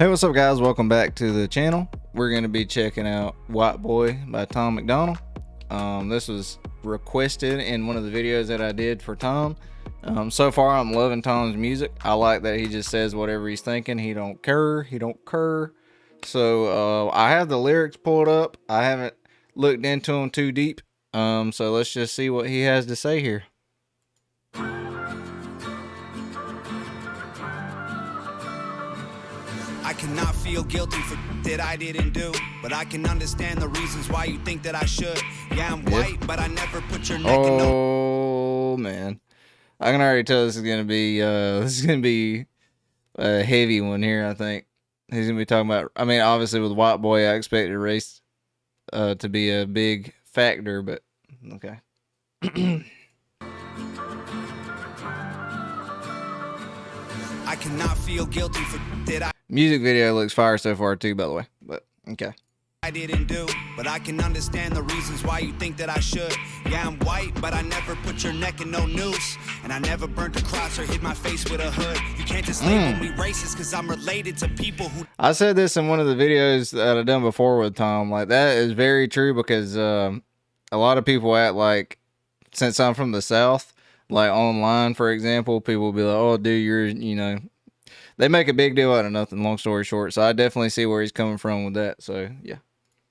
Hey, what's up guys? Welcome back to the channel. We're going to be checking out Whiteboy by MacDonald. This was requested in one of the videos that I did for Tom. So far I'm loving Tom's music. I like that he just says whatever he's thinking. He don't care. So I have the lyrics pulled up. I haven't looked into them too deep. So let's just see what he has to say here. I cannot feel guilty for that I didn't do, but I can understand the reasons why you think that I should. Yeah, I'm white, but I never put your neck in no. Oh man, I can already tell this is gonna be a heavy one here. I think he's gonna be talking about. I mean, obviously with Whiteboy, I expected race to be a big factor, but okay. I cannot feel guilty for that Music video looks fire so far too, by the way, but okay. I didn't do, but I can understand the reasons why you think that I should. Yeah, I'm white, but I never put your neck in no noose, and I never burnt a cross or hit my face with a hood. You can't just label me racist because I'm related to people who. I said this in one of the videos that I've done before with Tom. Like, that is very true because a lot of people act like, since I'm from the South, like online, for example, people will be like, oh, dude, you're, you know, they make a big deal out of nothing, long story short. So I definitely see where he's coming from with that. So, yeah.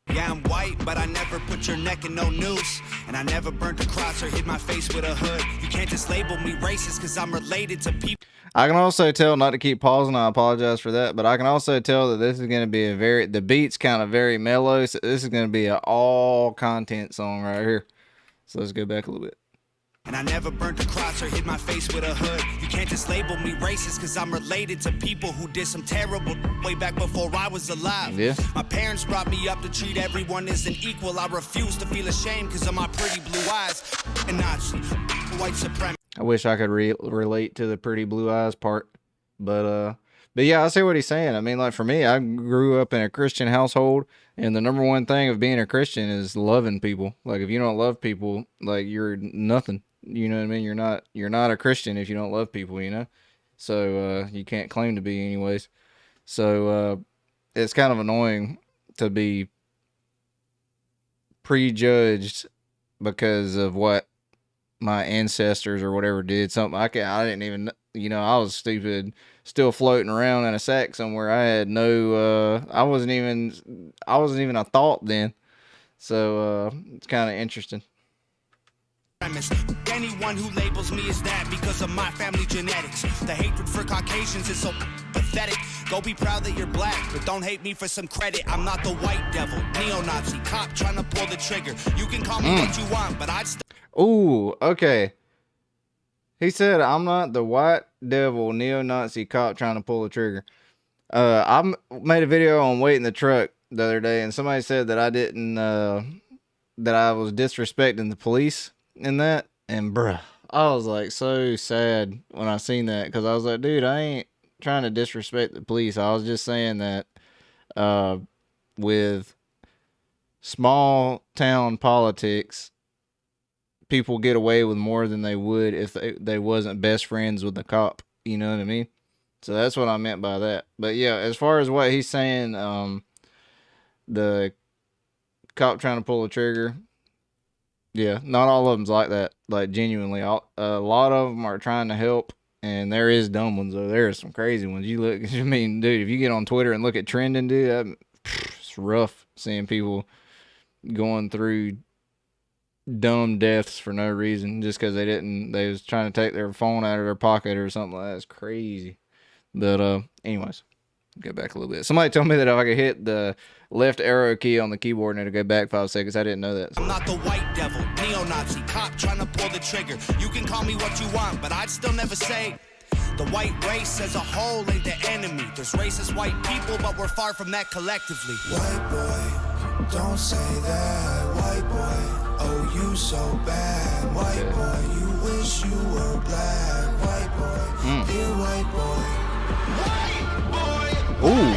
Yeah, I'm white, but I never put your neck in no noose, and I never burnt a cross or hit my face with a hood. You can't just label me racist because I'm related to people. I can also tell, not to keep pausing, I apologize for that, but I can also tell that this is going to be the beat's kind of very mellow, so this is going to be an all content song right here. So let's go back a little bit. And I never burnt a cross or hit my face with a hood. You can't just label me racist because I'm related to people who did some terrible way back before I was alive. Yeah. My parents brought me up to treat everyone as an equal. I refuse to feel ashamed because of my pretty blue eyes. And Nazi, white supremacy. I wish I could relate to the pretty blue eyes part, but yeah, I see what he's saying. I mean, like, for me, I grew up in a Christian household, and the number one thing of being a Christian is loving people. Like, if you don't love people, like, you're nothing. You know what I mean? You're not a Christian if you don't love people, you know? So, you can't claim to be anyways. So, it's kind of annoying to be prejudged because of what my ancestors or whatever did. Something I didn't even, you know, I was stupid, still floating around in a sack somewhere. I had no, I wasn't even a thought then. So, it's kind of interesting. Anyone who labels me as that because of my family genetics. The hatred for Caucasians is so pathetic. Go be proud that you're black, but don't hate me for some credit. I'm not the white devil, neo-Nazi cop trying to pull the trigger. You can call me what you want, but I'd still. Ooh, okay. He said, I'm not the white devil, neo-Nazi cop trying to pull the trigger. I made a video on waiting the truck the other day, and somebody said that I didn't, that I was disrespecting the police in that. And bruh, I was like so sad when I seen that, because I was like, dude, I ain't trying to disrespect the police. I was just saying that with small town politics, people get away with more than they would if they wasn't best friends with the cop. You know what I mean? So that's what I meant by that. But yeah, as far as what he's saying, the cop trying to pull a trigger, yeah, not all of them's like that. Like, genuinely, a lot of them are trying to help, and there is dumb ones, though. There are some crazy ones. You look, I mean, dude, if you get on Twitter and look at trending, dude, it's rough seeing people going through dumb deaths for no reason, just because they was trying to take their phone out of their pocket or something like that. It's crazy. But anyways, go back a little bit. Somebody told me that if I could hit the left arrow key on the keyboard and it'll go back 5 seconds. I didn't know that. I'm not the white devil, neo-Nazi cop trying to pull the trigger. You can call me what you want, but I'd still never say the white race as a whole ain't the enemy. There's racist white people, but we're far from that collectively. White boy, don't say that. White boy, oh, you so bad. White boy, you wish you were black. White boy, dear white boy. White boy. Ooh.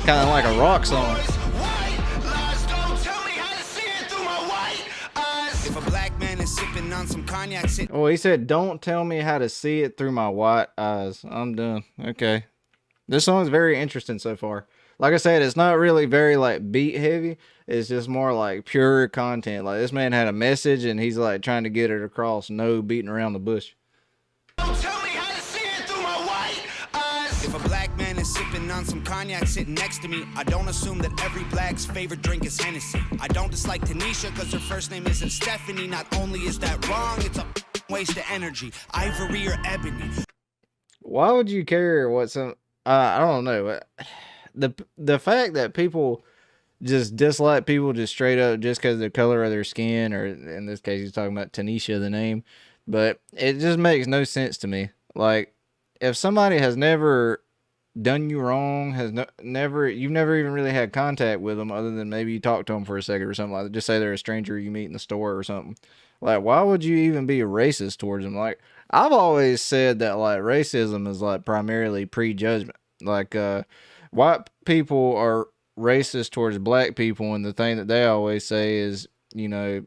Kind of like a rock song. If a black man is sipping on some cognac, Oh, he said, "Don't tell me how to see it through my white eyes." I'm done. Okay. This song's very interesting so far. Like I said, it's not really very like beat heavy. It's just more like pure content. Like this man had a message and he's like trying to get it across, no beating around the bush. Don't tell me how to see it through my white eyes. If a black man is sipping on some cognac sitting next to me, I don't assume that every black's favorite drink is Hennessy. I don't dislike Tanisha because her first name isn't Stephanie. Not only is that wrong, it's a waste of energy. Ivory or ebony. Why would you care what some? I don't know. The fact that people just dislike people just straight up just because of the color of their skin, or in this case, he's talking about Tanisha, the name, but it just makes no sense to me. Like, if somebody has never done you wrong, you've never even really had contact with them other than maybe you talk to them for a second or something like that. Just say they're a stranger you meet in the store or something. Like, why would you even be racist towards them? Like, I've always said that, like, racism is, like, primarily prejudgment. Like, white people are racist towards black people, and the thing that they always say is, you know,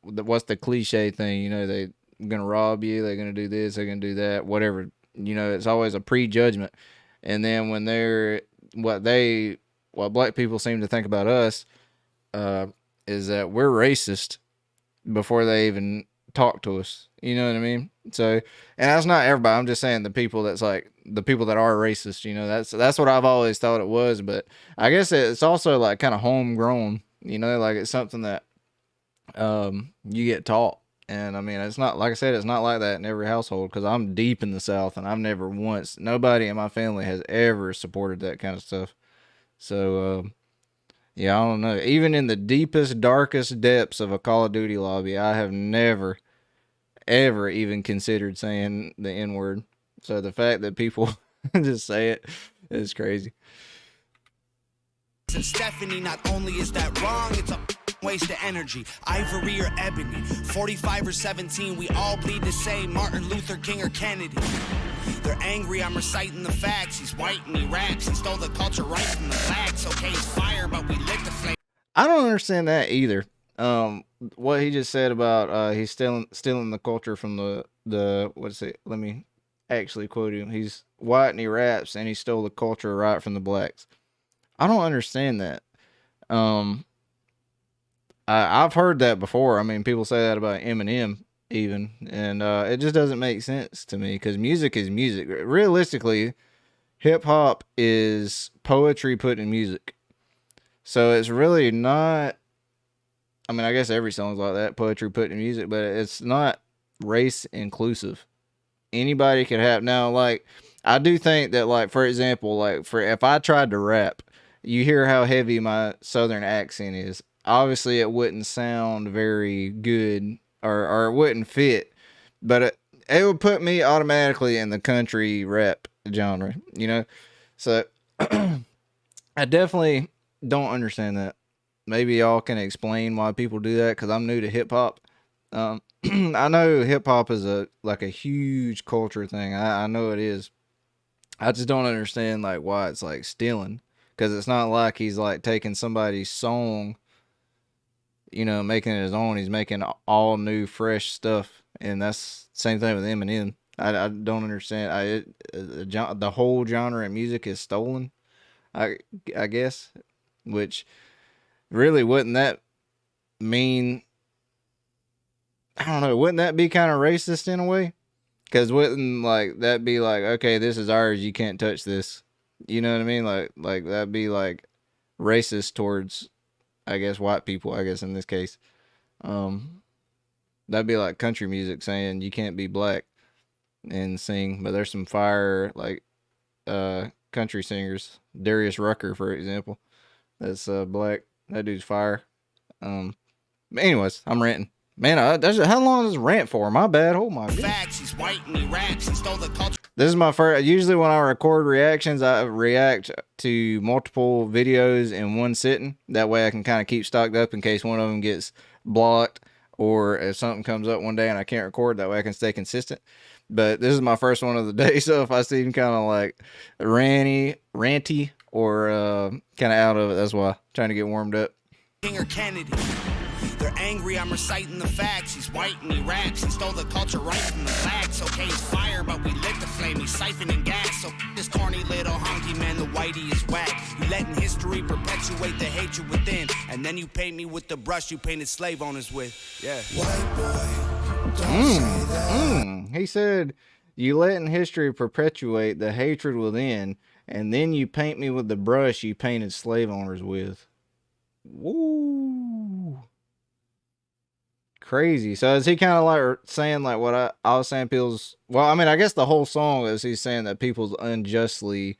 what's the cliche thing? You know, they're going to rob you, they're going to do this, they're going to do that, whatever. You know, it's always a prejudgment. And then when what black people seem to think about us, is that we're racist before they even talk to us. You know what I mean? So, and that's not everybody. I'm just saying the people that's like the people that are racist. You know, that's what I've always thought it was. But I guess it's also like kind of homegrown. You know, like it's something that you get taught. And I mean, it's not, like I said, it's not like that in every household, because I'm deep in the South and I've never once, nobody in my family has ever supported that kind of stuff. So, yeah, I don't know. Even in the deepest, darkest depths of a Call of Duty lobby, I have never, ever even considered saying the N word. So the fact that people just say it is crazy. And Stephanie, not only is that wrong, it's a waste of energy. Ivory or ebony, 45 or 17, we all bleed the same. Martin Luther King or Kennedy. They're angry, I'm reciting the facts. He's white and he raps. He stole the culture right from the blacks. Okay, it's fire, but we lit the flame. I don't understand that either. What he just said about he's stealing the culture from the what's it? Let me actually quote him. He's white and he raps, and he stole the culture right from the blacks. I don't understand that. I've heard that before. I mean, people say that about Eminem even, and it just doesn't make sense to me, because music is music. Realistically, hip hop is poetry put in music. So it's really not, I mean, I guess every song's like that, poetry put in music, but it's not race inclusive. Anybody could have, now, like, I do think that, like, for example, like, if I tried to rap, you hear how heavy my southern accent is. Obviously, it wouldn't sound very good, or it wouldn't fit, but it would put me automatically in the country rap genre, you know? So, I definitely don't understand that. Maybe y'all can explain why people do that, because I'm new to hip-hop. I know hip-hop is a huge culture thing. I know it is. I just don't understand, like, why it's, like, stealing. Because it's not like he's, like, taking somebody's song, you know, making it his own. He's making all new, fresh stuff. And that's the same thing with Eminem. I don't understand. The whole genre of music is stolen, I guess. Which, really, wouldn't that mean, I don't know, wouldn't that be kind of racist in a way? Because wouldn't, like, that be like, okay, this is ours, you can't touch this. You know what I mean? Like that'd be like racist towards, I guess, white people, I guess, in this case. That'd be like country music saying you can't be black and sing, but there's some fire, like, country singers. Darius Rucker, for example. That's black. That dude's fire. Anyways, I'm ranting. Man, how long is this rant for? My bad. Oh my god. Facts, he's white and he raps. He stole the culture. This is my first. Usually when I record reactions, I react to multiple videos in one sitting. That way I can kind of keep stocked up in case one of them gets blocked, or if something comes up one day and I can't record, that way I can stay consistent. But this is my first one of the day, so if I seem kind of like ranty, or kind of out of it, that's why. I'm trying to get warmed up. King or Kennedy. They're angry, I'm reciting the facts. He's white and he raps. He stole the culture right from the blacks. Okay, he's fire, but we lit the flame. He's siphoning gas. So this corny little honky man, the whitey is whack. You letting history perpetuate the hatred within. And then you paint me with the brush you painted slave owners with. Yeah. White boy, don't say that. He said, you letting history perpetuate the hatred within, and then you paint me with the brush you painted slave owners with. Woo. Crazy. So is he kind of like saying like what I was saying, people's, well, I mean, I guess the whole song is he's saying that people's unjustly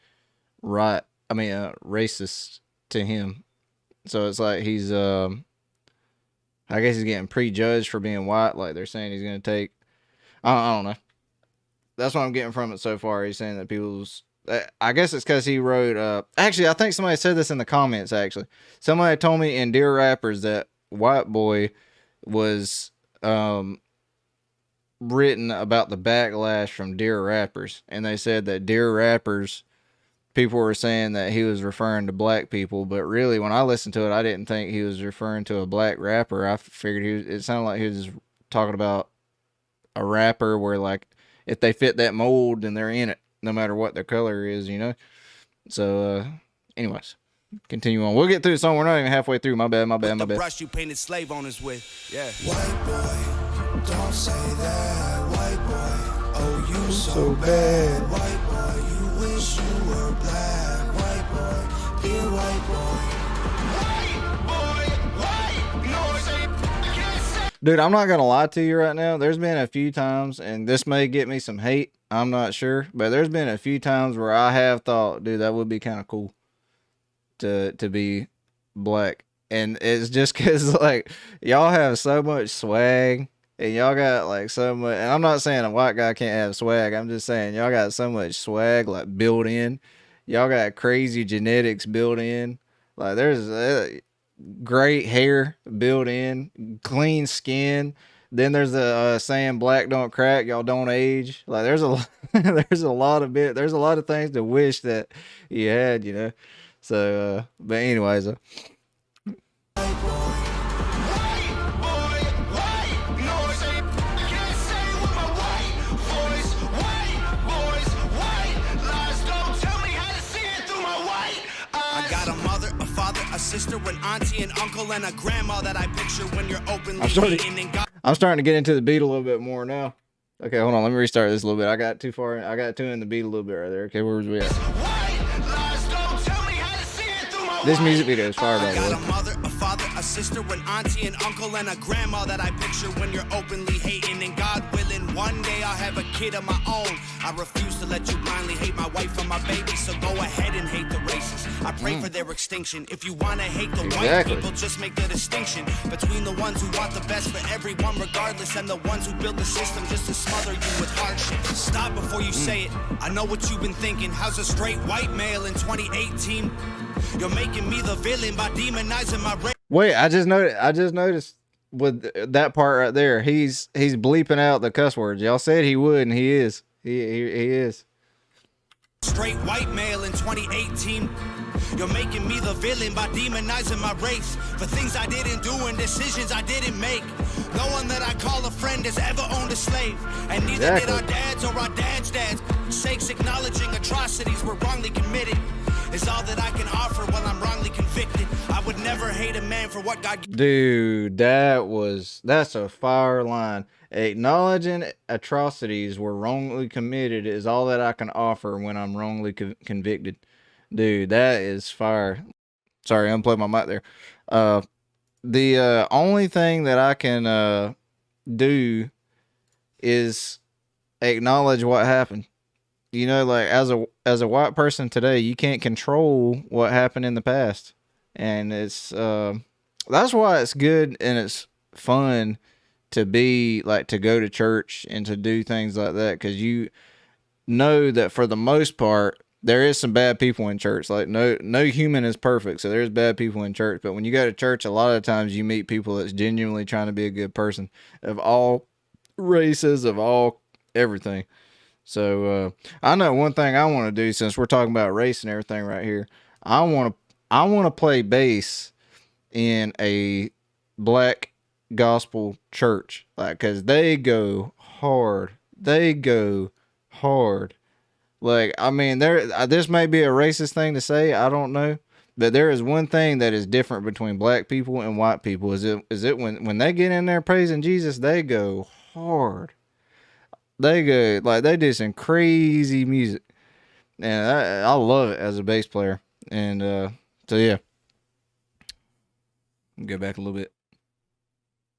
racist to him. So it's like he's, I guess he's getting prejudged for being white. Like they're saying he's going to take, I don't know. That's what I'm getting from it so far. He's saying that people's, I guess it's because he wrote, actually, I think somebody said this in the comments, actually. Somebody told me in Dear Rappers that Whiteboy was written about the backlash from Dear Rappers. And they said that Dear Rappers, people were saying that he was referring to black people. But really, when I listened to it, I didn't think he was referring to a black rapper. I figured it sounded like he was talking about a rapper where, like, if they fit that mold, then they're in it, no matter what their color is, you know? So, anyways, continue on. We'll get through the song. We're not even halfway through. My bad. The brush you painted slave owners with. Yeah. White boy, don't say that. White boy, oh, you so bad. White boy, you wish you were black. White boy, dear white boy. Dude, I'm not going to lie to you right now. There's been a few times, and this may get me some hate. I'm not sure. But there's been a few times where I have thought, dude, that would be kind of cool to be black. And it's just because, like, y'all have so much swag, and y'all got, like, so much. And I'm not saying a white guy can't have swag. I'm just saying y'all got so much swag, like, built in. Y'all got crazy genetics built in. Like, there's great hair built in, clean skin. Then there's a saying, black don't crack, y'all don't age. Like there's a lot of things to wish that you had, you know. So but anyways, a sister, an auntie, an uncle, and a grandma that I picture when you're openly I'm starting to get into the beat a little bit more now. Okay, hold on. Let me restart this a little bit. I got too far. I got too in the beat a little bit right there. Okay, where was we at? This music video is fire, by the way. I got a mother, a father, a sister, an auntie, an uncle, and a grandma that I picture when you're openly hating. And God willing, one day I'll have a kid of my own. I refuse to let you blindly hate my wife and my baby, so go ahead and hate the races. I pray for their extinction. If you want to hate the white people, just make the distinction between the ones who want the best for everyone regardless, and the ones who build the system just to smother you with hardship. Stop before you say it. I know what you've been thinking. How's a straight white male in 2018? You're making me the villain by demonizing my race. Wait, I just noticed with that part right there, he's bleeping out the cuss words. Y'all said he would, and he is. He is. Straight white male in 2018. You're making me the villain by demonizing my race for things I didn't do and decisions I didn't make. No one that I call a friend has ever owned a slave, and neither did our dads or our dads' dads. Sakes acknowledging atrocities were wrongly committed is all that I can offer while I'm wrongly convicted. I would never hate a man for what God. Dude, that's a fire line. Acknowledging atrocities were wrongly committed is all that I can offer when I'm wrongly convicted. Dude, that is fire. Sorry, I unplugged my mic there. The only thing that I can do is acknowledge what happened. You know, like as a white person today, you can't control what happened in the past, and it's that's why it's good and it's fun to be like to go to church and to do things like that, because you know that for the most part there is some bad people in church. Like no human is perfect, so there's bad people in church. But when you go to church, a lot of times you meet people that's genuinely trying to be a good person, of all races, of all everything. So I know one thing I want to do, since we're talking about race and everything right here. I want to play bass in a black gospel church, like, cause they go hard. They go hard. Like, I mean, this may be a racist thing to say. I don't know. But there is one thing that is different between black people and white people. Is it when they get in there praising Jesus, they go hard. They go, like, they do some crazy music. And I love it as a bass player. And so yeah. Go back a little bit.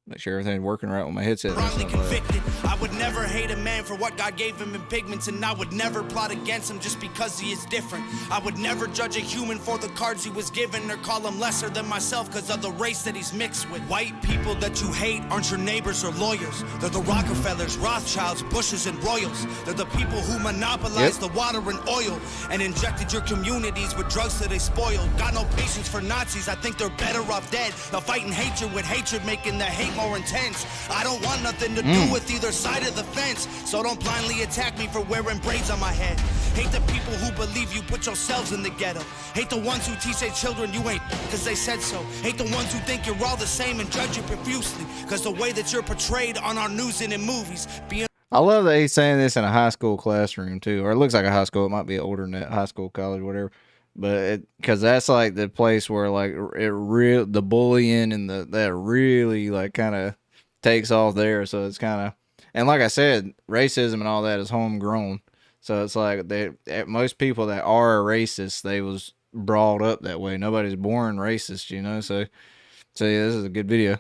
Make sure everything's working right with my headset. Convicted. I would never hate a man for what God gave him in pigments, and I would never plot against him just because he is different. I would never judge a human for the cards he was given, or call him lesser than myself because of the race that he's mixed with. White people that you hate aren't your neighbors or lawyers. They're the Rockefellers, Rothschilds, Bushes, and Royals. They're the people who monopolized the water and oil and injected your communities with drugs that they spoiled. Got no patience for Nazis. I think they're better off dead. They're fighting hatred with hatred, making the hate more intense. I don't want nothing to do with either side of the fence, so don't blindly attack me for wearing braids on my head. Hate the people who believe you put yourselves in the ghetto. Hate the ones who teach their children you ain't because they said so. Hate the ones who think you're all the same and judge you profusely because the way that you're portrayed on our news and in movies. I love that he's saying this in a high school classroom too, or it looks like a high school. It might be older than that, high school, college, whatever. But because that's like the place where like the bullying and that really like kind of takes off there. So it's kind of, and like I said, racism and all that is homegrown. So it's like most people that are racist, they was brought up that way. Nobody's born racist, you know. So yeah, this is a good video.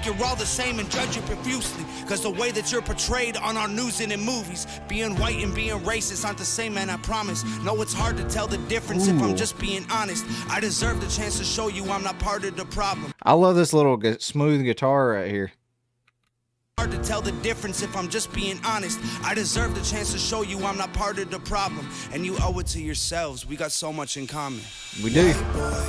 You're all the same and judge you profusely because the way that you're portrayed on our news and in movies. Being white and being racist aren't the same, man, I promise. No, it's hard to tell the difference if I'm just being honest. I deserve the chance to show you I'm not part of the problem. I love this little smooth guitar right here. Hard to tell the difference if I'm just being honest. I deserve the chance to show you I'm not part of the problem. And you owe it to yourselves. We got so much in common. We do. White boy,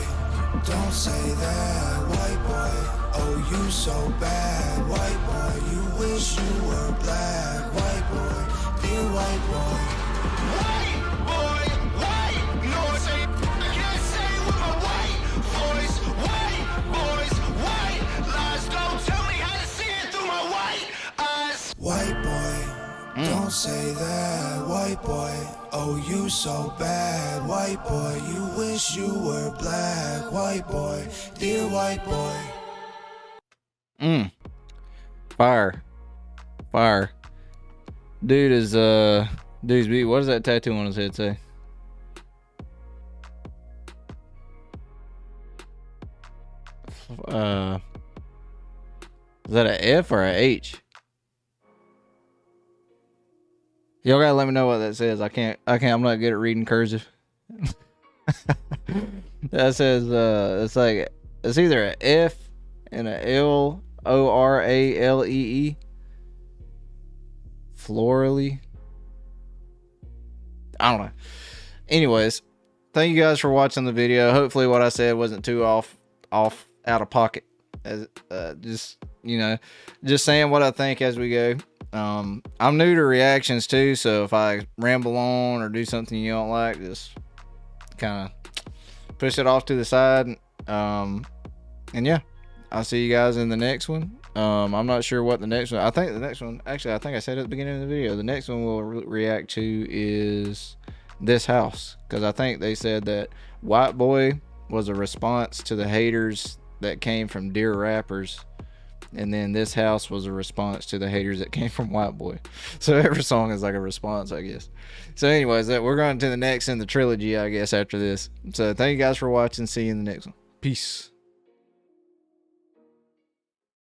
don't say that. White boy, oh you so bad. White boy, you wish you were black. White boy, dear white boy. White boy, white. No, I can't say with my white voice. White boys, white lies. Don't tell me how to see it through my white eyes. White boy, don't say that. White boy, oh you so bad. White boy, you wish you were black. White boy, dear white boy. Fire. Dude's beat. What does that tattoo on his head say? Is that an F or an H? Y'all gotta let me know what that says. I'm not good at reading cursive. That says it's like it's either an F and a LORALEE. Florally. I don't know. Anyways, thank you guys for watching the video. Hopefully what I said wasn't too off out of pocket. As just saying what I think as we go. I'm new to reactions too, so if I ramble on or do something you don't like, just kind of push it off to the side. And yeah, I'll see you guys in the next one. I'm not sure what the next one. I think the next one, actually, I think I said at the beginning of the video, the next one we'll react to is This House, because I think they said that Whiteboy was a response to the haters that came from Dear Rappers, and then This House was a response to the haters that came from Whiteboy. So every song is like a response, I guess. So anyways, we're going to the next in the trilogy, I guess, after this. So thank you guys for watching. See you in the next one. Peace.